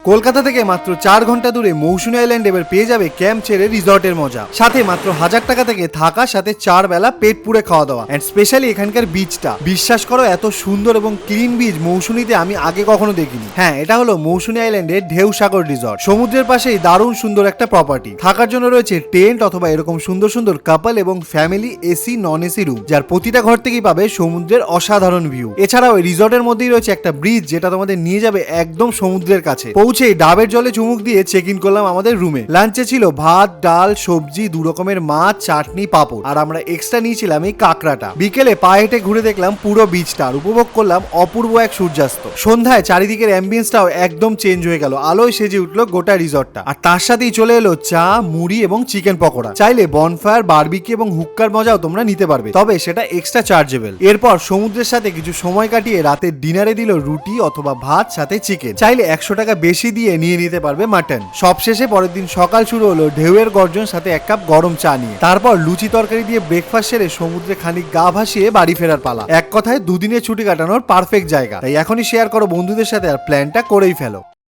কলকাতা থেকে মাত্র 4 ঘন্টা দূরে মৌসুমী আইল্যান্ড এবার পেয়ে যাবে ক্যাম্প ছেড়ে রিসর্টের মজা, সাথে মাত্র 1000 টাকা থেকে থাকা, সাথে 4 বেলা পেট পুরে খাওয়া দাওয়া, এন্ড স্পেশালি এখানকার বিচটা, বিশ্বাস করো এত সুন্দর এবং ক্লিন বিচ মৌসুমীতে আমি আগে কখনো দেখিনি। হ্যাঁ, এটা হলো মৌসুমী আইল্যান্ডের ঢেউ সাগর রিসর্ট। সমুদ্রের পাশেই দারুণ সুন্দর একটা প্রপার্টি। থাকার জন্য রয়েছে টেন্ট অথবা এরকম সুন্দর সুন্দর কাপল এবং family AC non AC room, যার প্রতিটা ঘর থেকেই পাবে সমুদ্রের অসাধারণ ভিউ। এছাড়াও এই রিসর্টের মধ্যেই রয়েছে একটা ব্রিজ, যেটা তোমাদের নিয়ে যাবে একদম সমুদ্রের কাছে। পৌঁছেই ডাবের জলে চুমুক দিয়ে চেক ইন করলাম আমাদের রুমে। লাঞ্চে ছিল ভাত, ডাল, সবজি, 2 রকমের মাছ, চাটনি, পাঁপড়, আর আমরা এক্সট্রা নিয়েছিলাম এই কাঁকড়াটা। বিকেলে পায়ে হেঁটে ঘুরে দেখলাম পুরো বিচটা আর উপভোগ করলাম অপূর্ব এক সূর্যাস্ত। সন্ধ্যায় চারিদিকের অ্যাম্বিয়েন্সটাও একদম চেঞ্জ হয়ে গেল, আলোয় সেজে উঠলো গোটা রিসর্টটা। আর তার সাথেই চলে এলো চা, মুড়ি এবং চিকেন পকোড়া। চাইলে বনফায়ার, বারবিকিউ এবং হুক্কার মজাও তোমরা নিতে পারবে, তবে সেটা এক্সট্রা চার্জেবল। এরপর সমুদ্রের সাথে কিছু সময় কাটিয়ে রাতের ডিনারে দিল রুটি অথবা ভাত, সাথে চিকেন। চাইলে 100 টাকা বেশি দিয়ে নিয়ে নিতে পারবে মাটন। সবশেষে পরের দিন সকাল শুরু হলো ঢেউয়ের গর্জন, সাথে 1 কাপ গরম চা নিয়ে। তারপর লুচি তরকারি দিয়ে ব্রেকফাস্ট সেরে সমুদ্রে খানিক গা ভাসিয়ে বাড়ি ফেরার পালা। এক কথায় 2 দিনের ছুটি কাটানোর পারফেক্ট জায়গা। তাই এখনই শেয়ার করো বন্ধুদের সাথে আর প্ল্যানটা করেই ফেলো।